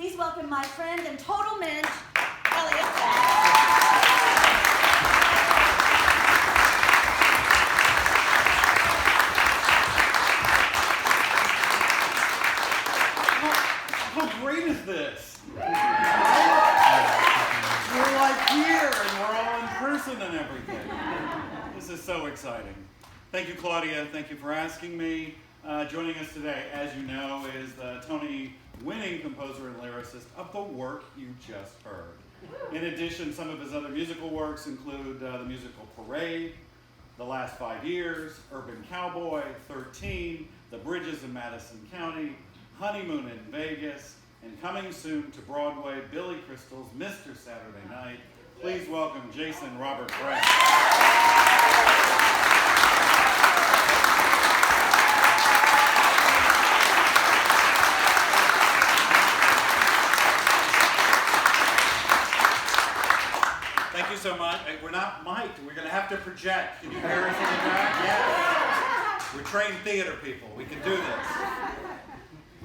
Please welcome my friend and total mensch, Elliott Forrest. How great is this? We're like here and we're all in person and everything. This is so exciting. Thank you, Claudia. Thank you for asking me. Joining us today, as you know, is the Tony-winning composer and lyricist of the work you just heard. In addition, some of his other musical works include the musical Parade, The Last 5 Years, Urban Cowboy, 13, The Bridges of Madison County, Honeymoon in Vegas, and coming soon to Broadway, Billy Crystal's Mr. Saturday Night. Please welcome Jason Robert Brett. Thank you so much. We're not mic'd. We're going to have to project. Can you hear us in the back? Yes. We're trained theater people. We can do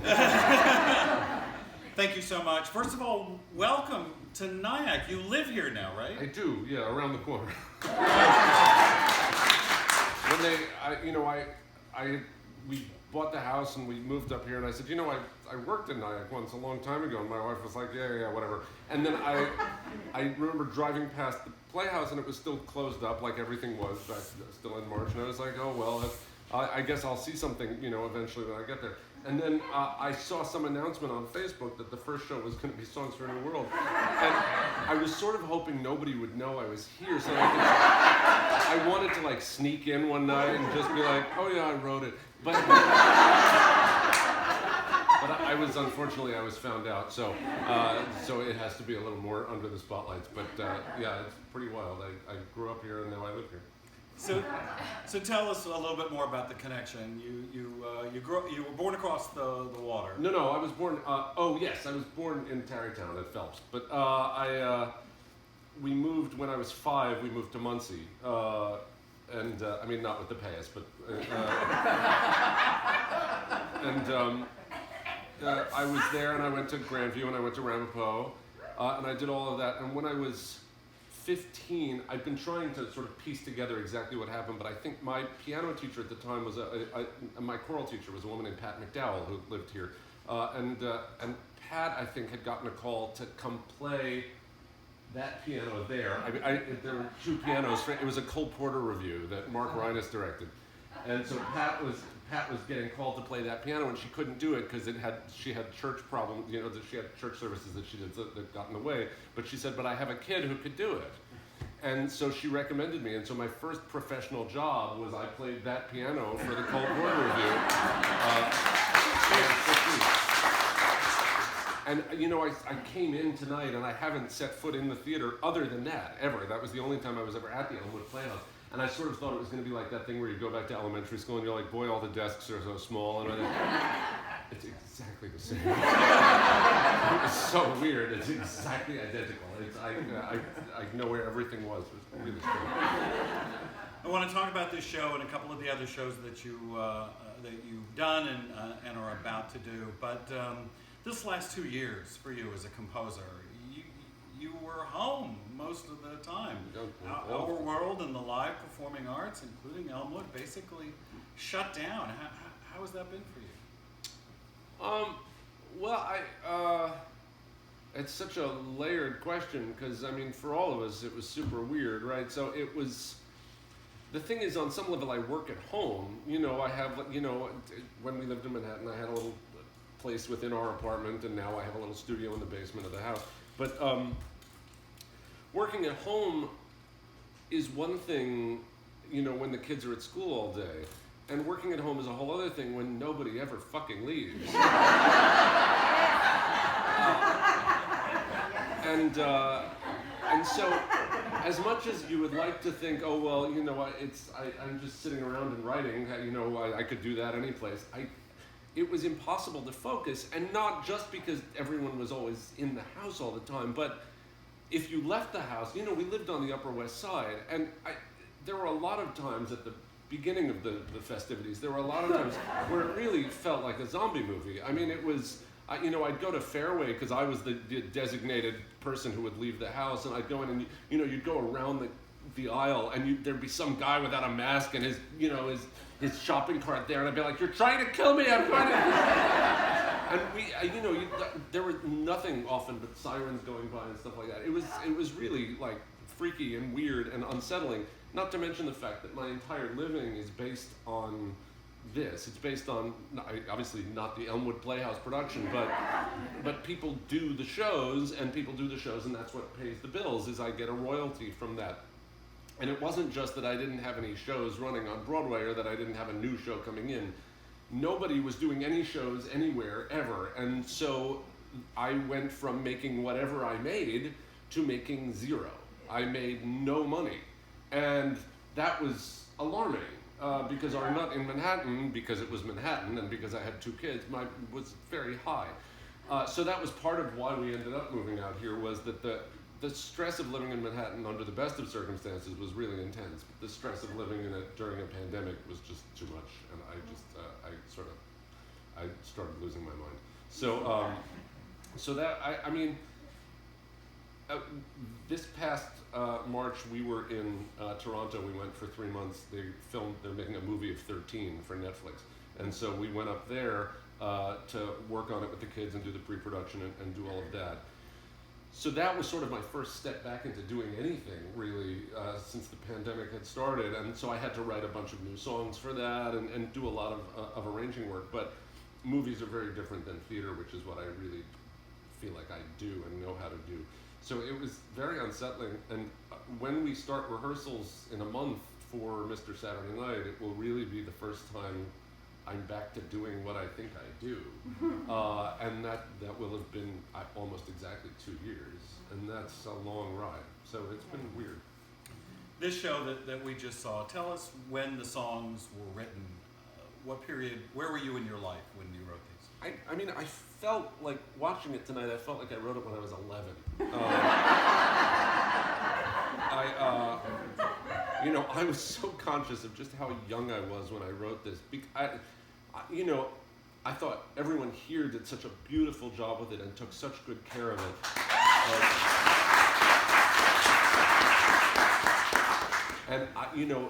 this. Thank you so much. First of all, welcome to Nyack. You live here now, right? I do, yeah, around the corner. We bought the house and we moved up here, and I said, I worked in Nyack once a long time ago, and my wife was like, yeah, whatever. And then I remember driving past the Playhouse, and it was still closed up, like everything was back still in March, and I was like, oh well, I guess I'll see something, eventually when I get there. And then I saw some announcement on Facebook that the first show was going to be Songs for a New World. And I was sort of hoping nobody would know I was here, so I wanted to sneak in one night and just be like, oh yeah, I wrote it. But unfortunately I was found out, so it has to be a little more under the spotlights. But yeah, it's pretty wild. I grew up here and now I live here. So tell us a little bit more about the connection. You were born across the water. No, I was born. I was born in Tarrytown at Phelps. But we moved when I was 5. We moved to Muncie, and I mean not with the payas, but I was there, and I went to Grandview, and I went to Ramapo, and I did all of that. And when I was 15, I'd been trying to sort of piece together exactly what happened, but I think my piano teacher at the time was my choral teacher was a woman named Pat McDowell who lived here, and Pat, I think, had gotten a call to come play that piano there. There were 2 pianos. It was a Cole Porter review that Mark Reines directed, and so Pat was getting called to play that piano, and she couldn't do it because she had church problems, that she had church services that she did that got in the way. But she said, but I have a kid who could do it. And so she recommended me, and so my first professional job was I played that piano for the Cole Porter review. And I came in tonight, and I haven't set foot in the theater other than that, ever. That was the only time I was ever at the Elmwood Playhouse. And I sort of thought it was going to be like that thing where you go back to elementary school and you're like, boy, all the desks are so small. And it's exactly the same. It's so weird. It's exactly identical. I know where everything was. It was really strange. I want to talk about this show and a couple of the other shows that you've done and are about to do. But this last 2 years for you as a composer, you were home most of the time. Our world and the live performing arts, including Elmwood, basically shut down. How has that been for you? It's such a layered question because, for all of us, it was super weird, right? So it was, the thing is, on some level, I work at home. I have, when we lived in Manhattan, I had a little place within our apartment, and now I have a little studio in the basement of the house. But working at home is one thing, when the kids are at school all day. And working at home is a whole other thing when nobody ever fucking leaves. And so, as much as you would like to think, oh, well, I'm just sitting around and writing, I could do that any place. It was impossible to focus, and not just because everyone was always in the house all the time, but if you left the house, we lived on the Upper West Side, and there were a lot of times at the beginning of the festivities, there were a lot of times where it really felt like a zombie movie. It was, I'd go to Fairway because I was the designated person who would leave the house, and I'd go in and you'd go around the aisle, and there'd be some guy without a mask and his shopping cart there, and I'd be like, "You're trying to kill me! I'm trying to." And there was nothing often but sirens going by and stuff like that. It was really like freaky and weird and unsettling. Not to mention the fact that my entire living is based on this. It's based on, obviously not the Elmwood Playhouse production, but people do the shows, and that's what pays the bills, is I get a royalty from that. And it wasn't just that I didn't have any shows running on Broadway or that I didn't have a new show coming in. Nobody was doing any shows anywhere, ever. And so I went from making whatever I made to making zero. I made no money. And that was alarming. Because our nut in Manhattan, because it was Manhattan and because I had two kids, was very high. So that was part of why we ended up moving out here, was that the stress of living in Manhattan under the best of circumstances was really intense. But the stress of living in it during a pandemic was just too much, and I started losing my mind. So this past March, we were in Toronto. We went for 3 months. They're making a movie of 13 for Netflix. And so we went up there to work on it with the kids and do the pre-production and do all of that. So that was sort of my first step back into doing anything, really, since the pandemic had started. And so I had to write a bunch of new songs for that and do a lot of arranging work. But movies are very different than theater, which is what I really feel like I do and know how to do. So it was very unsettling, and when we start rehearsals in a month for Mr. Saturday Night, it will really be the first time I'm back to doing what I think I do. And that will have been almost exactly 2 years, and that's a long ride. So it's been weird. This show that we just saw, tell us when the songs were written. What period, where were you in your life when you wrote these? I felt like, watching it tonight, I felt like I wrote it when I was 11. I was so conscious of just how young I was when I wrote this. I thought everyone here did such a beautiful job with it and took such good care of it. And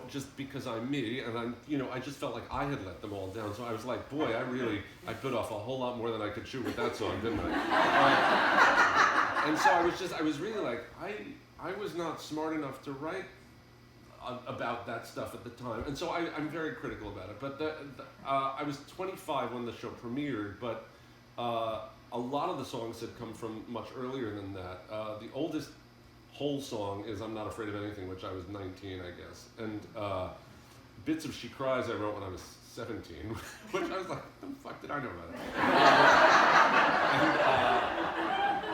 just because I'm me, and I just felt like I had let them all down. So I was like, boy, I bit off a whole lot more than I could chew with that song, didn't I? And so I was really like, I was not smart enough to write about that stuff at the time. And so I'm very critical about it. But I was 25 when the show premiered, but a lot of the songs had come from much earlier than that. The oldest whole song is I'm Not Afraid of Anything, which I was 19, I guess. And Bits of She Cries I wrote when I was 17, which I was like, what the fuck did I know about it?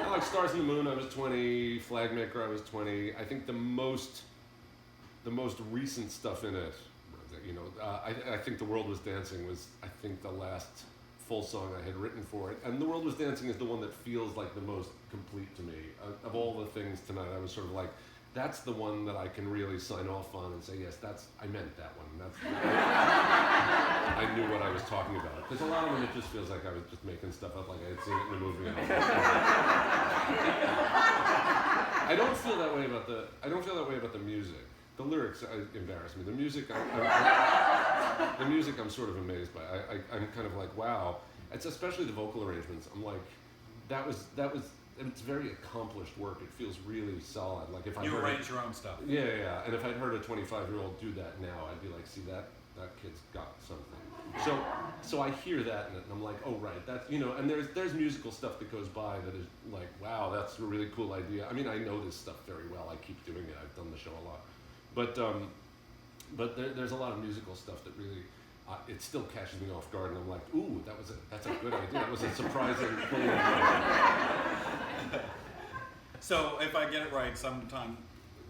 And like Stars in the Moon, I was 20, Flagmaker, I was 20. I think the most recent stuff in it, I think The World Was Dancing was, I think, the last full song I had written for it. And The World Was Dancing is the one that feels like the most complete to me. Of all the things tonight, I was sort of like, that's the one that I can really sign off on and say, yes, I meant that one. I knew what I was talking about. Because a lot of them, it just feels like I was just making stuff up, like I had seen it in a movie. I don't feel that way about the music. The lyrics embarrass me. The music, I'm sort of amazed by. I'm kind of like, wow. It's especially the vocal arrangements. I'm like, that was. It's very accomplished work. It feels really solid. Like if you arrange your own stuff. Yeah. And if I'd heard a 25-year-old do that now, I'd be like, see, that kid's got something. So I hear that in it, and I'm like, oh right, that's And there's musical stuff that goes by that is like, wow, that's a really cool idea. I mean, I know this stuff very well. I keep doing it. I've done the show a lot. But there's a lot of musical stuff that really, it still catches me off guard, and I'm like, ooh, that's a good idea. That was a surprising thing. So if I get it right, sometime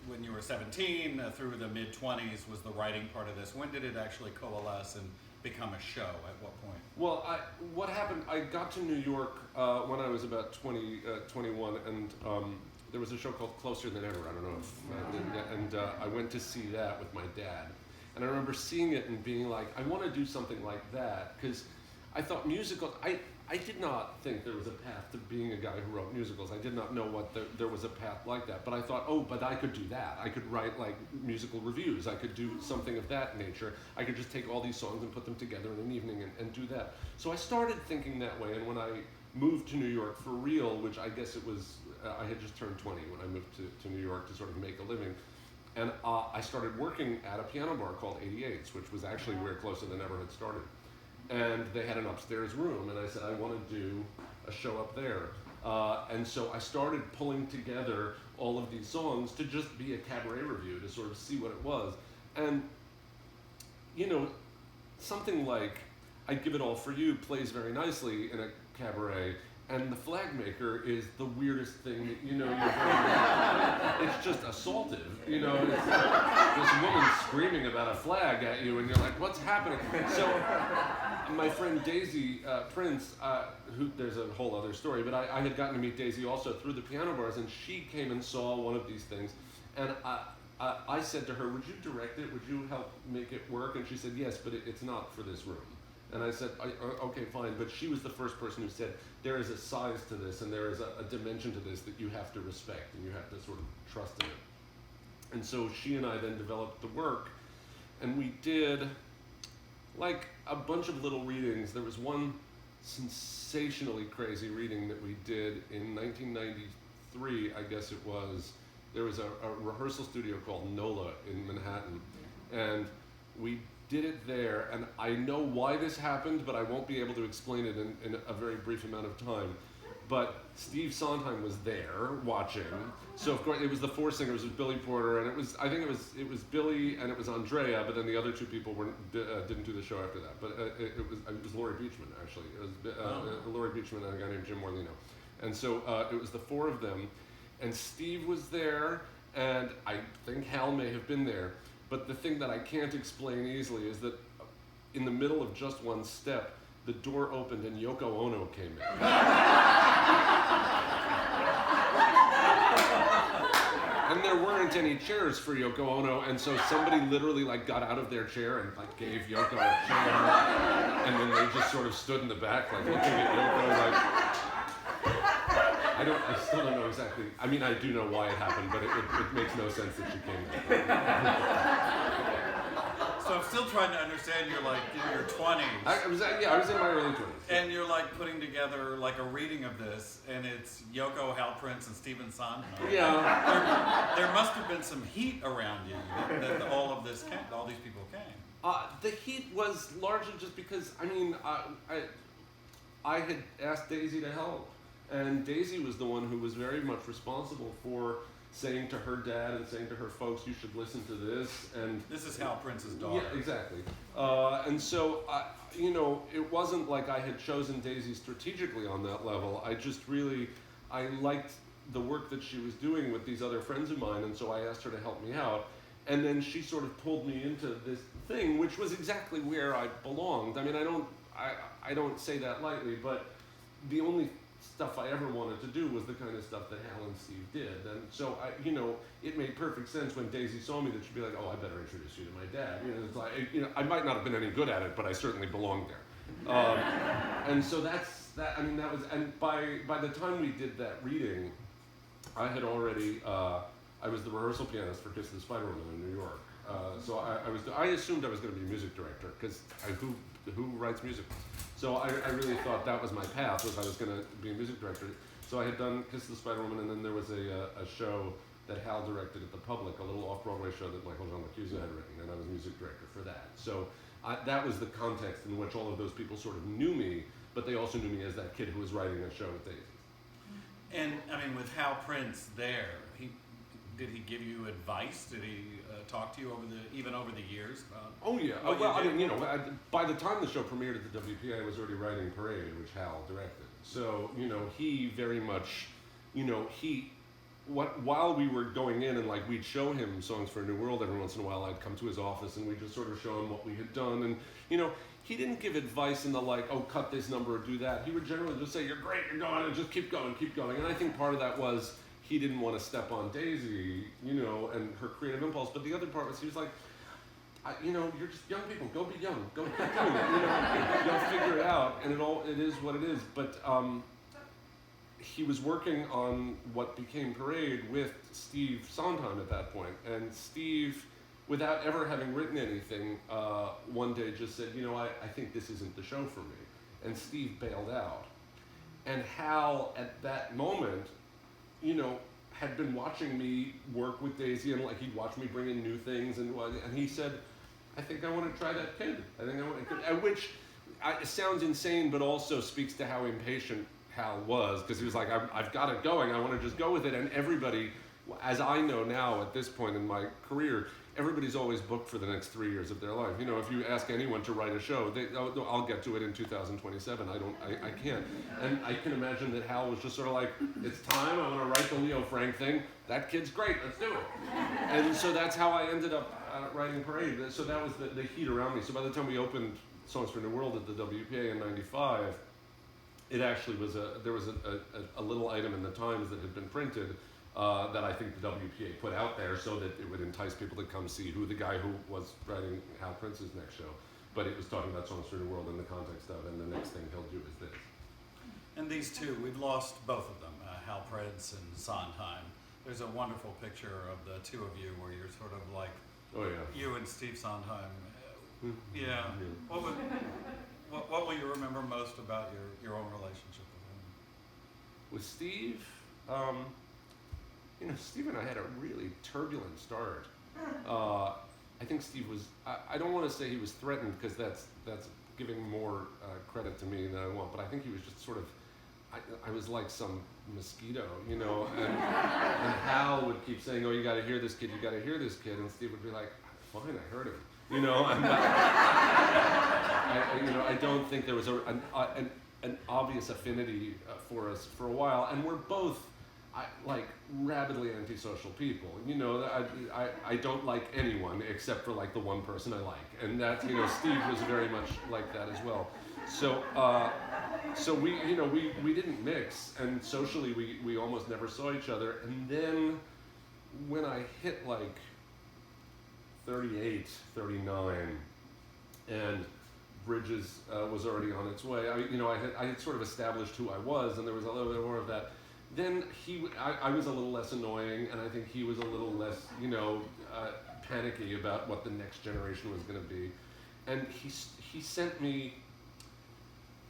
when you were 17 through the mid-20s was the writing part of this. When did it actually coalesce and become a show? At what point? Well, what happened, I got to New York when I was about 21, and there was a show called Closer Than Ever. I don't know if, I went to see that with my dad. And I remember seeing it and being like, I want to do something like that, because I thought musicals, I did not think there was a path to being a guy who wrote musicals. I did not know there was a path like that. But I thought, oh, but I could do that. I could write like musical reviews. I could do something of that nature. I could just take all these songs and put them together in an evening and do that. So I started thinking that way. And when I moved to New York for real, which I guess it was, I had just turned 20 when I moved to New York to sort of make a living. And I started working at a piano bar called 88's, which was actually where Closer Than Ever had started. And they had an upstairs room, and I said, I want to do a show up there. And so I started pulling together all of these songs to just be a cabaret review, to sort of see what it was. And, you know, something like I'd Give It All For You plays very nicely in a cabaret, and the flag maker is the weirdest thing that, you know, it's just assaultive, you know, it's this woman screaming about a flag at you, and you're like, what's happening? So my friend Daisy Prince, who there's a whole other story, but I had gotten to meet Daisy also through the piano bars, and she came and saw one of these things, and I said to her, would you direct it? Would you help make it work? And she said, yes, but it's not for this room. And I said, okay, fine. But she was the first person who said, there is a size to this and there is a dimension to this that you have to respect and you have to sort of trust in it. And so she and I then developed the work, and we did like a bunch of little readings. There was one sensationally crazy reading that we did in 1993, I guess it was. There was a rehearsal studio called NOLA in Manhattan, and we did it there, and I know why this happened, but I won't be able to explain it in a very brief amount of time. But Steve Sondheim was there watching, so of course it was the four singers, it was Billy Porter, and I think it was Billy and it was Andrea, but then the other two people didn't do the show after that. But it was Laurie Beachman actually. It was Laurie Beachman and a guy named Jim Morlino, and so it was the four of them, and Steve was there, and I think Hal may have been there. But the thing that I can't explain easily is that in the middle of just one step, the door opened and Yoko Ono came in. And there weren't any chairs for Yoko Ono, and so somebody literally like got out of their chair and like gave Yoko a chair, and then they just sort of stood in the back like looking at Yoko like, I still don't know exactly. I mean, I do know why it happened, but it makes no sense that she came back. So I'm still trying to understand. You're like in your 20s. I was in my early 20s. And you're like putting together like a reading of this, and it's Yoko, Hal Prince, and Stephen Sondheim. Yeah. There must have been some heat around you that all of this came, all these people came. The heat was largely just because, I mean, I had asked Daisy to help. And Daisy was the one who was very much responsible for saying to her dad and saying to her folks, you should listen to this. And this is Hal Prince's daughter. Yeah, exactly. And so, you know, it wasn't like I had chosen Daisy strategically on that level. I just really, I liked the work that she was doing with these other friends of mine, and so I asked her to help me out. And then she sort of pulled me into this thing, which was exactly where I belonged. I mean, I don't say that lightly, but the only stuff I ever wanted to do was the kind of stuff that Hal and Steve did. And so, you know, it made perfect sense when Daisy saw me that she'd be like, oh, I better introduce you to my dad. You know, it's like, you know, I might not have been any good at it, but I certainly belonged there. And so that's, that. I mean, that was, and by the time we did that reading, I had already, I was the rehearsal pianist for Kiss the Spider Woman in New York. So I assumed I was going to be a music director, because who writes music? So I really thought that was my path, was I was going to be a music director. So I had done Kiss the Spider Woman, and then there was a show that Hal directed at the Public, a little off-Broadway show that Michael Jean Lacusa had written, and I was music director for that. So that was the context in which all of those people sort of knew me, but they also knew me as that kid who was writing a show with Daisy. And I mean, with Hal Prince there, did he give you advice? Did he talk to you even over the years? Oh yeah. Well, I mean, you know, by the time the show premiered at the WPA, I was already writing Parade, which Hal directed. So, you know, he very much, you know, while we were going in and like we'd show him Songs for a New World every once in a while, I'd come to his office and we'd just sort of show him what we had done. And, you know, he didn't give advice in the like, oh, cut this number or do that. He would generally just say, you're great, you're going, and just keep going, keep going. And I think part of that was he didn't want to step on Daisy, you know, and her creative impulse. But the other part was he was like, you're just young people. Go be young. Go keep doing it. You'll figure it out, and it is what it is. But he was working on what became Parade with Steve Sondheim at that point, and Steve, without ever having written anything, one day just said, I think this isn't the show for me, and Steve bailed out. And Hal, at that moment, had been watching me work with Daisy, and like he'd watch me bring in new things, and he said, I think I want to try that kid. I think I want to, which sounds insane, but also speaks to how impatient Hal was, because he was like, I've got it going, I want to just go with it. And everybody, as I know now at this point in my career, everybody's always booked for the next 3 years of their life. If you ask anyone to write a show, I'll get to it in 2027. I can't. And I can imagine that Hal was just sort of like, it's time, I want to write the Leo Frank thing. That kid's great, let's do it. And so that's how I ended up writing Parade. So that was the heat around me. So by the time we opened Songs for a New World at the WPA in '95, it actually was there was a little item in the Times that had been printed that I think the WPA put out there so that it would entice people to come see who the guy who was writing Hal Prince's next show. But it was talking about Songs for the World in the context of, and the next thing he'll do is this. And these two, we've lost both of them, Hal Prince and Sondheim. There's a wonderful picture of the two of you where you're sort of like, you and Steve Sondheim. Yeah. What will you remember most about your own relationship with him? With Steve, Steve and I had a really turbulent start. I think Steve was, I don't want to say he was threatened, because that's giving more credit to me than I want, but I think he was just sort of, I was like some mosquito, and Hal would keep saying, you got to hear this kid, you got to hear this kid, and Steve would be like, fine, I heard him, I don't think there was an obvious affinity for us for a while, and we're both rabidly antisocial people. I don't like anyone except for like the one person I like, and that Steve was very much like that as well. So we didn't mix, and socially we almost never saw each other. And then when I hit like 38, 39, and Bridges was already on its way. I had sort of established who I was, and there was a little bit more of that. Then I was a little less annoying, and I think he was a little less, panicky about what the next generation was going to be. And he sent me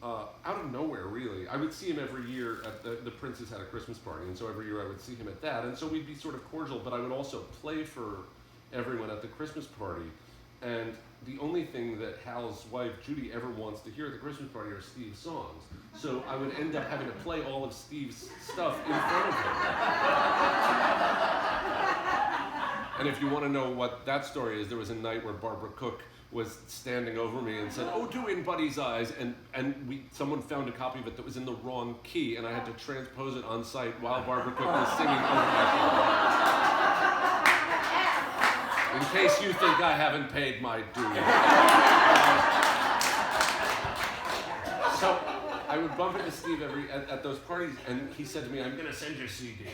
out of nowhere, really. I would see him every year at the Prince's had a Christmas party, and so every year I would see him at that. And so we'd be sort of cordial, but I would also play for everyone at the Christmas party. And the only thing that Hal's wife, Judy, ever wants to hear at the Christmas party are Steve's songs. So I would end up having to play all of Steve's stuff in front of him. And if you want to know what that story is, there was a night where Barbara Cook was standing over me and said, do In Buddy's Eyes, and someone found a copy of it that was in the wrong key, and I had to transpose it on site while Barbara Cook was singing over my shoulder. In case you think I haven't paid my dues. So I would bump into Steve at those parties, and he said to me, I'm going to send you a CD.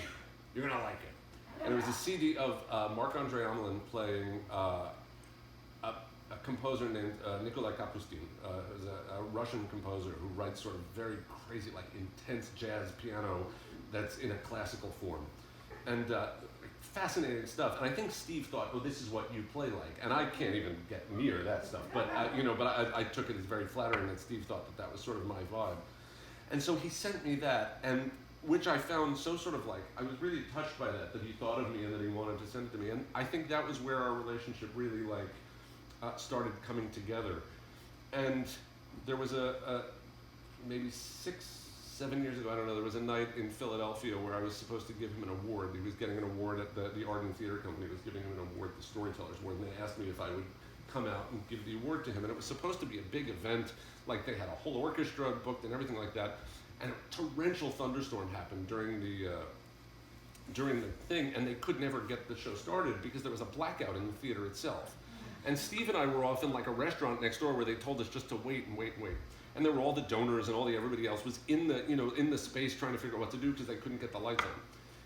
You're going to like it. And it was a CD of Marc-André Amelin playing a composer named Nikolai Kapustin, who's a Russian composer who writes sort of very crazy, like intense jazz piano that's in a classical form. And fascinating stuff. And I think Steve thought, this is what you play like. And I can't even get near that stuff. But I took it as very flattering that Steve thought that was sort of my vibe. And so he sent me that, and which I found so sort of like, I was really touched by that he thought of me and that he wanted to send it to me. And I think that was where our relationship really started coming together. And there was maybe 6-7 years ago, I don't know, there was a night in Philadelphia where I was supposed to give him an award. He was getting an award at the Arden Theater Company was giving him an award, the Storytellers Award, and they asked me if I would come out and give the award to him. And it was supposed to be a big event, like they had a whole orchestra booked and everything like that. And a torrential thunderstorm happened during the thing, and they could never get the show started because there was a blackout in the theater itself. And Steve and I were off in like a restaurant next door where they told us just to wait and wait and wait. And there were all the donors and everybody else was in the space trying to figure out what to do because they couldn't get the lights on.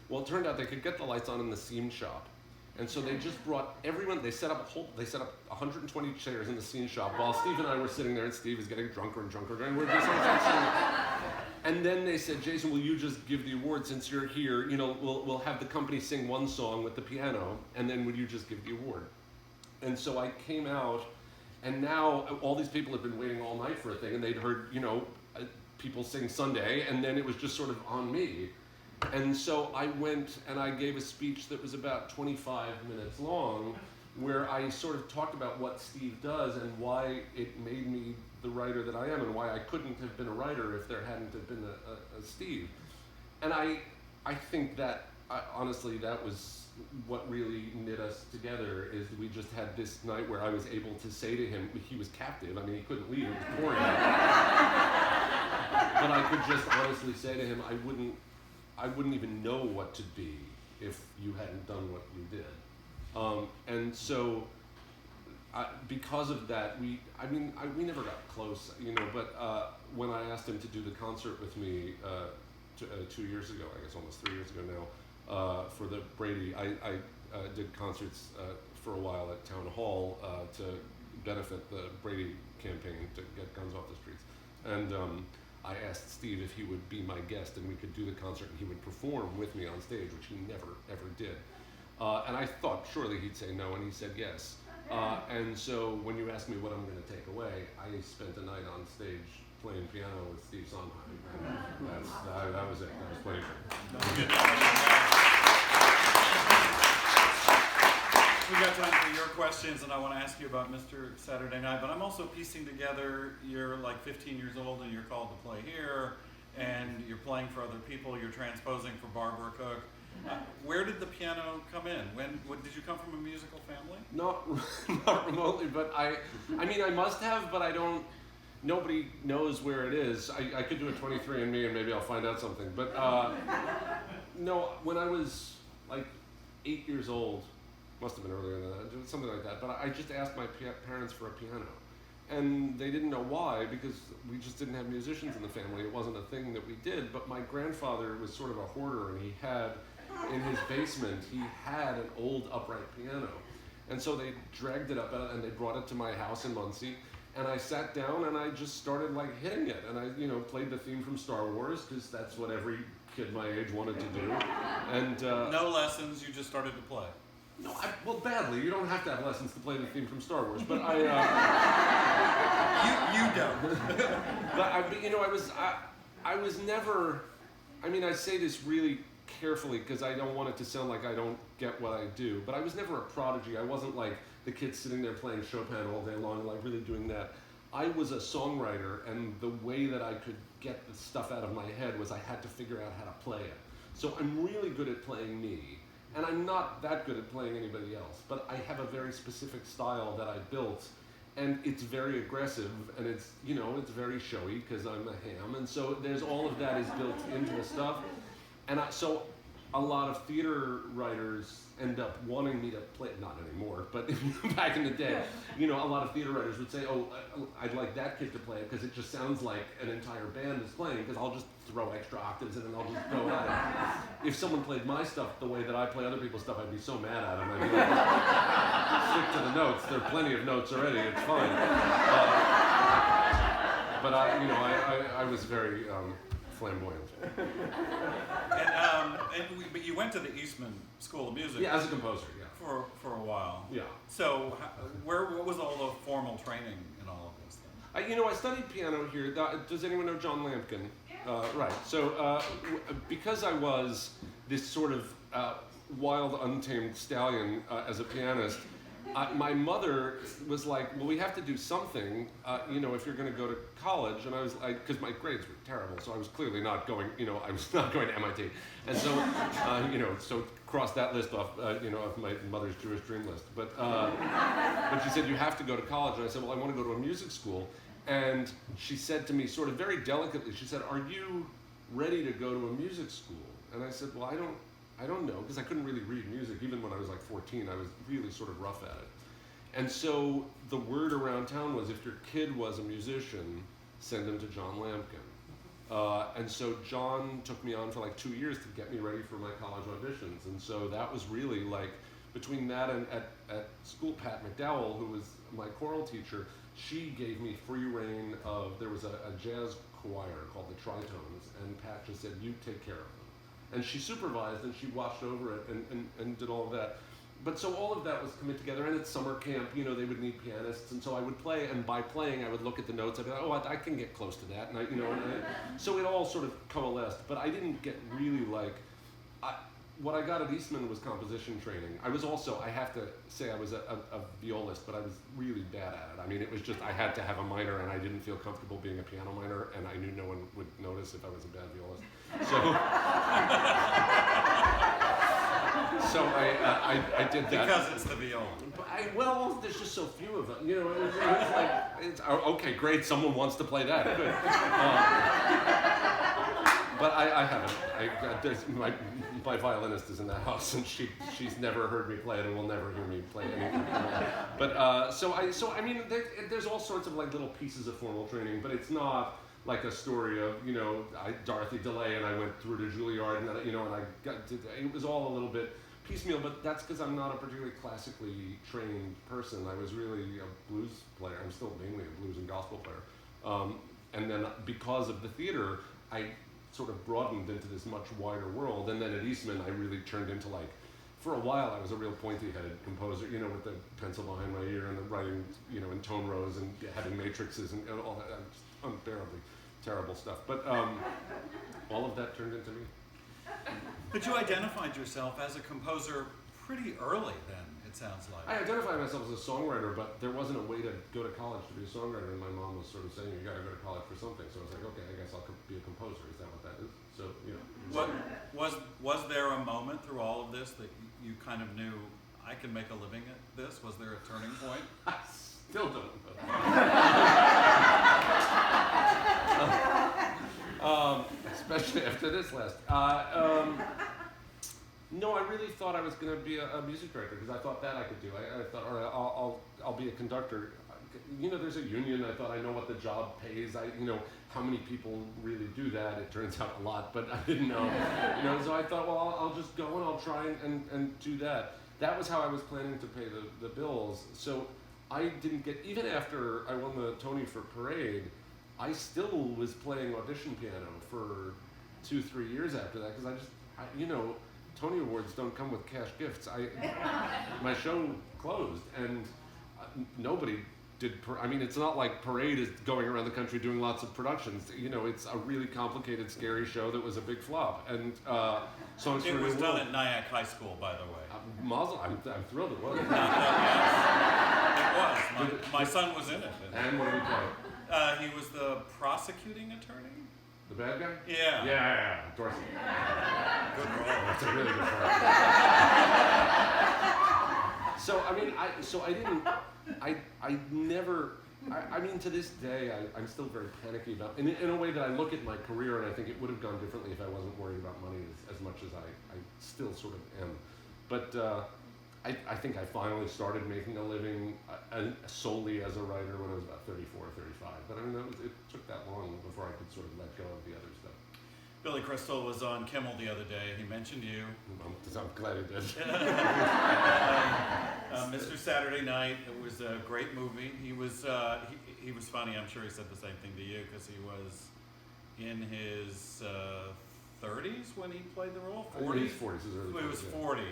Well, it turned out they could get the lights on in the seam shop. And so they just brought everyone. They set up 120 chairs in the scene shop while Steve and I were sitting there, and Steve is getting drunker and drunker, and we're just and then they said, Jason, will you just give the award since you're here? You know, we'll have the company sing one song with the piano, and then would you just give the award? And so I came out, and now all these people have been waiting all night for a thing, and they'd heard, you know, people sing Sunday, and then it was just sort of on me. And so I went and I gave a speech that was about 25 minutes long, where I sort of talked about what Steve does and why it made me the writer that I am, and why I couldn't have been a writer if there hadn't have been a Steve. And I think that, honestly, that was what really knit us together, is we just had this night where I was able to say to him, he was captive, I mean, he couldn't leave, it was pouring out. But I could just honestly say to him, I wouldn't even know what to be if you hadn't done what you did. And so, because of that, we never got close, you know, but when I asked him to do the concert with me 2 years ago, I guess almost 3 years ago now, for the Brady, I did concerts for a while at Town Hall to benefit the Brady campaign to get guns off the streets. And I asked Steve if he would be my guest and we could do the concert and he would perform with me on stage, which he never, ever did. And I thought surely he'd say no, and he said yes. And so when you ask me what I'm going to take away, I spent a night on stage playing piano with Steve Sondheim. And that was it. That was playing. We got time for your questions, and I want to ask you about Mr. Saturday Night, but I'm also piecing together, you're like 15 years old and you're called to play here, and you're playing for other people, you're transposing for Barbara Cook. Where did the piano come in? Did you come from a musical family? Not remotely, but I mean, I must have, but I don't, nobody knows where it is. I could do a 23andMe and maybe I'll find out something, but no, when I was like 8 years old, must have been earlier than that, something like that, but I just asked my parents for a piano. And they didn't know why, because we just didn't have musicians in the family. It wasn't a thing that we did, but my grandfather was sort of a hoarder, and he had, in his basement, he had an old upright piano. And so they dragged it up and they brought it to my house in Muncie, and I sat down and I just started like hitting it. And I, you know, played the theme from Star Wars, because that's what every kid my age wanted to do. And no lessons, you just started to play. No, well, badly. You don't have to have lessons to play the theme from Star Wars, but you don't. But you know, I was never. I mean, I say this really carefully because I don't want it to sound like I don't get what I do. But I was never a prodigy. I wasn't like the kid sitting there playing Chopin all day long and like really doing that. I was a songwriter, and the way that I could get the stuff out of my head was I had to figure out how to play it. So I'm really good at playing me. And I'm not that good at playing anybody else, but I have a very specific style that I built, and it's very aggressive, and it's, you know, it's very showy because I'm a ham, and so there's all of that is built into the stuff. And so a lot of theater writers end up wanting me to play, not anymore, but back in the day, you know, a lot of theater writers would say, oh, I'd like that kid to play it because it just sounds like an entire band is playing, because I'll just throw extra octaves in and I'll just go at it. If someone played my stuff the way that I play other people's stuff, I'd be so mad at them. I'd be like, stick to the notes. There are plenty of notes already. It's fine. But I was very flamboyant. But you went to the Eastman School of Music. Yeah, as a composer. Yeah. For a while. Yeah. So, what was all the formal training in all of this then? I studied piano here. Does anyone know John Lampkin? Right. So, because I was this sort of wild, untamed stallion as a pianist, my mother was like, well, we have to do something, you know, if you're going to go to college. And I was like, because my grades were terrible, so I was clearly not going, you know, I was not going to MIT. And so, you know, so cross that list off, you know, of my mother's Jewish dream list. But she said, you have to go to college. And I said, well, I want to go to a music school. And she said to me, sort of very delicately, she said, are you ready to go to a music school? And I said, well, I don't know, because I couldn't really read music. Even when I was like 14, I was really sort of rough at it. And so the word around town was, if your kid was a musician, send him to John Lampkin. And so John took me on for like 2 years to get me ready for my college auditions. And so that was really like between that and at school, Pat McDowell, who was my choral teacher, she gave me free reign of, there was a jazz choir called the Tritones, and Pat just said, you take care of them. And she supervised and she watched over it and did all of that. But so all of that was coming together, and at summer camp, they would need pianists, and so I would play, and by playing, I would look at the notes, I'd be like, oh, I can get close to that, and so it all sort of coalesced, but I didn't get really what I got at Eastman was composition training. I was also, I have to say, I was a violist, but I was really bad at it. I mean, it was just, I had to have a minor, and I didn't feel comfortable being a piano minor, and I knew no one would notice if I was a bad violist. So I did that. Because it's the viola. Well, there's just so few of them. It was like, okay, great, someone wants to play that. Good. But I haven't. My violinist is in the house, and she's never heard me play it, and will never hear me play anything. But so I mean, there's all sorts of like little pieces of formal training, but it's not like a story of Dorothy DeLay, and I went through to Juilliard, and and I got to, it was all a little bit piecemeal, but that's because I'm not a particularly classically trained person. I was really a blues player. I'm still mainly a blues and gospel player. And then because of the theater, I sort of broadened into this much wider world. And then at Eastman, I really turned into for a while, I was a real pointy-headed composer, with the pencil behind my ear and the writing, in tone rows and having matrices and all that. Just unbearably terrible stuff. But all of that turned into me. But you identified yourself as a composer pretty early then, it sounds like. I identified myself as a songwriter, but there wasn't a way to go to college to be a songwriter, and my mom was sort of saying, you gotta go to college for something. So I was like, okay, I guess I'll be a composer. Is that what that is? So, Was there a moment through all of this that you kind of knew, I can make a living at this? Was there a turning point? I still don't know. Especially after this last. No, I really thought I was going to be a music director because I thought that I could do. I thought, all right, I'll be a conductor. There's a union. I thought I know what the job pays. How many people really do that? It turns out a lot, but I didn't know. So I thought, well, I'll just go and I'll try and do that. That was how I was planning to pay the bills. So I didn't get, even after I won the Tony for Parade, I still was playing audition piano for 2-3 years after that because Tony Awards don't come with cash gifts. My show closed and nobody did. It's not like Parade is going around the country doing lots of productions. It's a really complicated, scary show that was a big flop. And Songs for It a was New done World. at Nyack High School, by the way. Mazel, I'm thrilled it was. It was. My son was in it. And what did he play? He was the prosecuting attorney. The bad guy? Yeah. Yeah, Dorsey. Good role. That's a really good role. To this day, I'm still very panicky about, in a way that I look at my career and I think it would have gone differently if I wasn't worried about money as much as I still sort of am. But I think I finally started making a living solely as a writer when I was about 34 or 35. But it took that long before I could sort of let go of the other stuff. Billy Crystal was on Kimmel the other day. He mentioned you. I'm glad he did. Mr. Saturday Night. It was a great movie. He was funny. I'm sure he said the same thing to you because he was in his 30s when he played the role. 40s. His 40s. He was 40,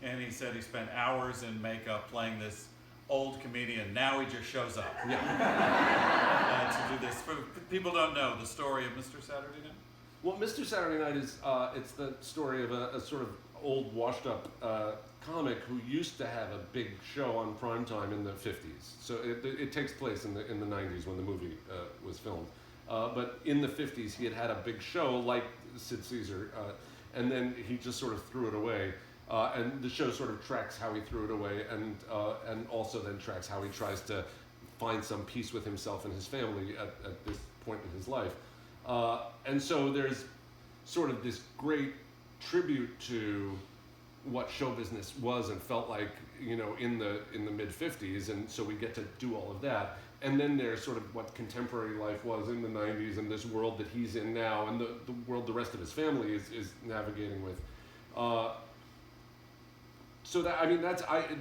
and he said he spent hours in makeup playing this old comedian. Now he just shows up. Yeah. To do this. People don't know the story of Mr. Saturday Night. Well, Mr. Saturday Night is it's the story of a sort of old, washed-up comic who used to have a big show on primetime in the 50s. So it takes place in the 90s when the movie was filmed. But in the 50s, he had a big show like Sid Caesar, and then he just sort of threw it away. And the show sort of tracks how he threw it away, and also then tracks how he tries to find some peace with himself and his family at this point in his life. And so there's sort of this great tribute to what show business was and felt like, in the mid 50s, and so we get to do all of that. And then there's sort of what contemporary life was in the 90s and this world that he's in now and the world the rest of his family is navigating with. So that, I mean,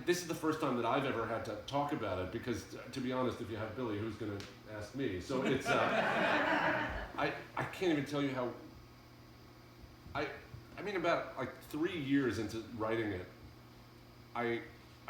this is the first time that I've ever had to talk about it because, to be honest, if you have Billy, who's going to ask me? So it's, I can't even tell you how, I mean, about like 3 years into writing it, I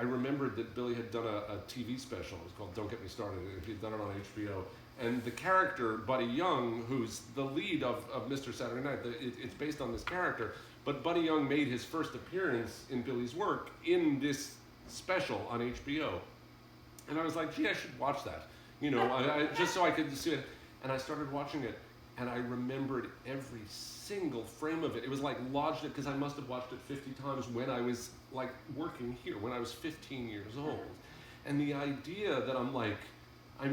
remembered that Billy had done a TV special. It was called Don't Get Me Started. He'd done it on HBO. And the character, Buddy Young, who's the lead of Mr. Saturday Night, it's based on this character. But Buddy Young made his first appearance in Billy's work in this special on HBO. And I was like, gee, I should watch that. You know, just so I could see it. And I started watching it, and I remembered every single frame of it. It was like lodged it, because I must have watched it 50 times when I was like working here, when I was 15 years old. And the idea that I'm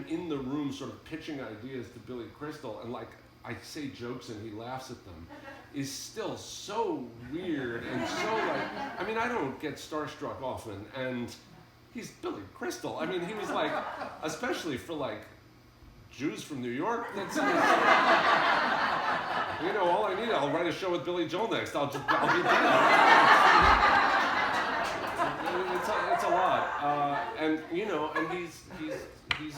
in the room sort of pitching ideas to Billy Crystal, and like I say jokes and he laughs at them, is still so weird and so like, I mean, I don't get starstruck often, and he's Billy Crystal. I mean, he was like, especially for like Jews from New York, that's, you know, all I need, I'll write a show with Billy Joel next, I'll be done. It's a lot, and you know, and he's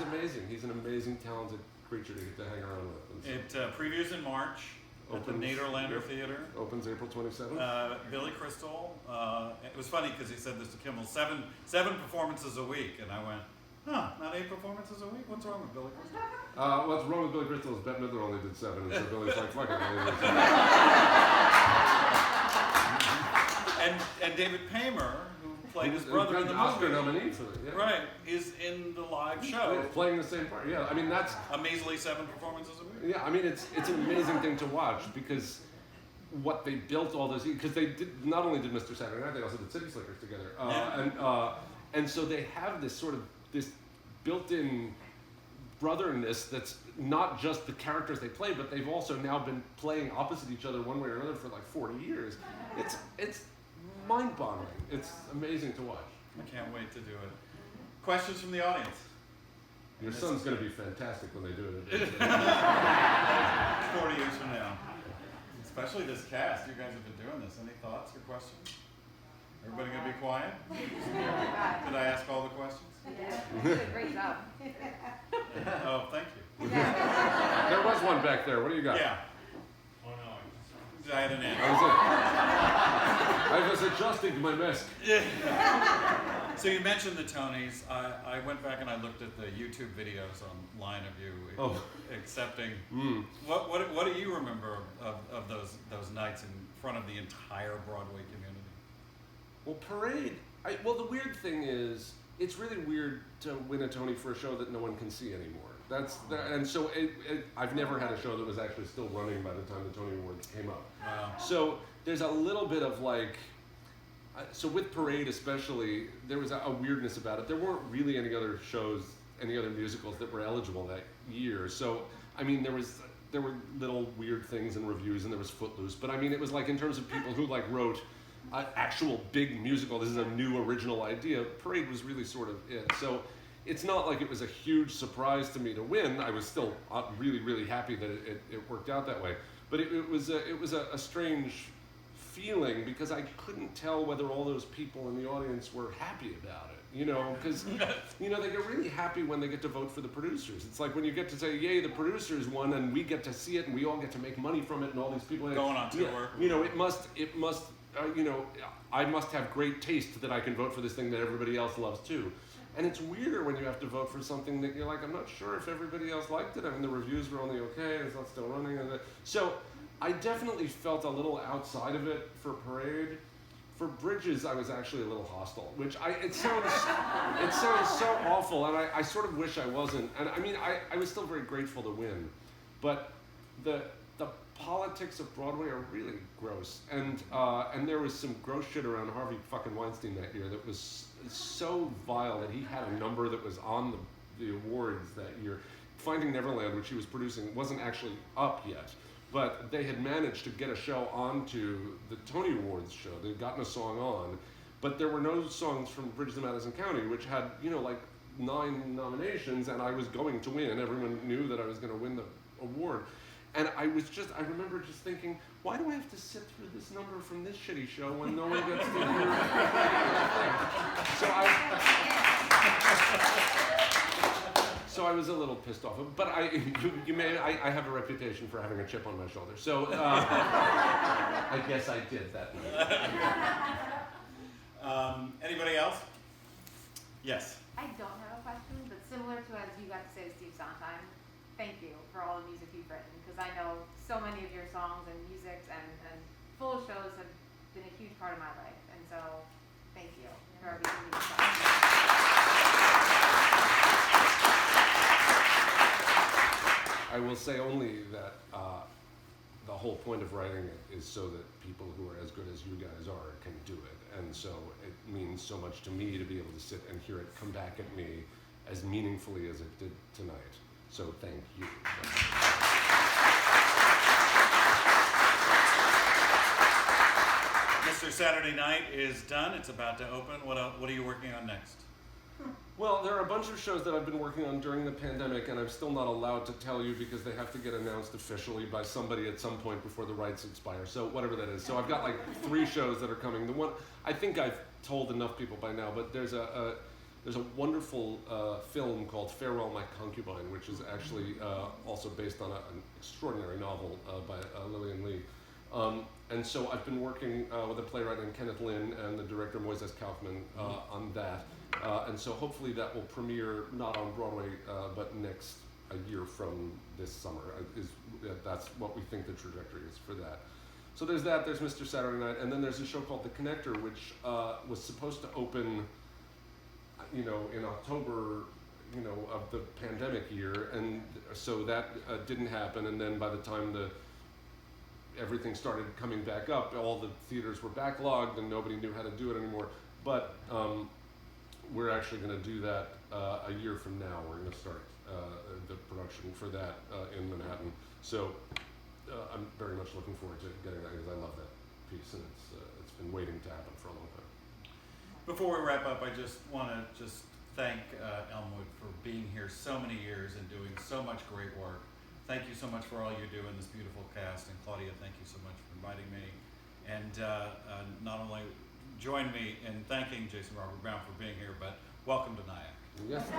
amazing. He's an amazing, talented creature to get to hang around with. It previews in March at the Nederlander Theater. Opens April 27th. Billy Crystal. It was funny because he said this to Kimmel, seven performances a week, and I went, huh, not 8 performances a week? What's wrong with Billy Crystal? What's wrong with Billy Crystal is Bette Midler only did 7, and so Billy's like, fuck it. And David Paymer, who played his brother in the Oscar movie, nominee for it, yeah. right, is in the live show. Yeah, playing the same part, yeah. I mean, that's A measly 7 performances a week. yeah. I mean, it's an amazing thing to watch because what they built all those, because they did not only did Mr. Saturday Night, they also did City Slickers together, and so they have this sort of this built-in brotherness that's not just the characters they play, but they've also now been playing opposite each other one way or another for like 40 years. It's mind-boggling. It's amazing to watch. I can't wait to do it. Questions from the audience? Your son's going to be fantastic when they do it. 40 years from now. Especially this cast. You guys have been doing this. Any thoughts or questions? Everybody going to be quiet? Did I ask all the questions? Yeah, you did a great job. Oh, thank you. There was one back there. What do you got? Yeah. Oh, no. I had an answer. I was adjusting to my mask. So you mentioned the Tonys. I went back and I looked at the YouTube videos online of you accepting. What do you remember of those nights in front of the entire Broadway community? Well, Parade. Well, the weird thing is, it's really weird to win a Tony for a show that no one can see anymore. And so I've never had a show that was actually still running by the time the Tony Awards came up. Wow. So there's a little bit of like, so with Parade especially, there was a weirdness about it. There weren't really any other shows, any other musicals that were eligible that year. So, I mean, there were little weird things in reviews, and there was Footloose. But I mean, it was like in terms of people who like wrote an actual big musical, this is a new original idea, Parade was really sort of it. So it's not like it was a huge surprise to me to win. I was still really, really happy that it worked out that way. But it was a strange feeling because I couldn't tell whether all those people in the audience were happy about it. You know, because you know, they get really happy when they get to vote for the producers. It's like when you get to say, "Yay, the producers won," and we get to see it, and we all get to make money from it, and all these people going on tour. You know, it must. You know, I must have great taste that I can vote for this thing that everybody else loves too. And it's weirder when you have to vote for something that you're like, I'm not sure if everybody else liked it. I mean, the reviews were only okay, it's not still running. So I definitely felt a little outside of it for Parade. For Bridges, I was actually a little hostile, which it sounds so awful, and I sort of wish I wasn't. And I mean, I was still very grateful to win, but the politics of Broadway are really gross, and there was some gross shit around Harvey fucking Weinstein that year that was so vile that he had a number that was on the awards that year. Finding Neverland, which he was producing, wasn't actually up yet, but they had managed to get a show onto the Tony Awards show. They'd gotten a song on, but there were no songs from Bridges of Madison County, which had, you know, like 9 nominations, and I was going to win. Everyone knew that I was going to win the award. And I remember just thinking, why do I have to sit through this number from this shitty show when no one gets to hear it? So I was a little pissed off. But I have a reputation for having a chip on my shoulder. So I guess I did that night. Anybody else? Yes. I don't have a question, but similar to as you got to say to Steve Sondheim, thank you for all the music you've written, because I know so many of your songs and music and full shows have been a huge part of my life, and so thank you for everything you've done. I will say only that the whole point of writing it is so that people who are as good as you guys are can do it. And so it means so much to me to be able to sit and hear it come back at me as meaningfully as it did tonight. So thank you. Mr. Saturday Night is done. It's about to open. What are you working on next? Well, there are a bunch of shows that I've been working on during the pandemic, and I'm still not allowed to tell you because they have to get announced officially by somebody at some point before the rights expire. So whatever that is. So I've got like 3 shows that are coming. The one I think I've told enough people by now, but there's a wonderful film called Farewell My Concubine, which is actually also based on an extraordinary novel by Lillian Lee. And so I've been working with a playwright named Kenneth Lynn and the director Moises Kaufman on that. And so hopefully that will premiere not on Broadway, but a year from this summer. That's what we think the trajectory is for that. So there's that, there's Mr. Saturday Night, and then there's a show called The Connector, which was supposed to open, in October, of the pandemic year, and so that didn't happen, and then by the time everything started coming back up, all the theaters were backlogged and nobody knew how to do it anymore. But we're actually going to do that a year from now. We're going to start the production for that in Manhattan. So I'm very much looking forward to getting that because I love that piece, and it's been waiting to happen for a long time. Before we wrap up, I just want to thank Elmwood for being here so many years and doing so much great work. Thank you so much for all you do in this beautiful cast, and Claudia, thank you so much for inviting me. And not only join me in thanking Jason Robert Brown for being here, but welcome to Nyack. Yes.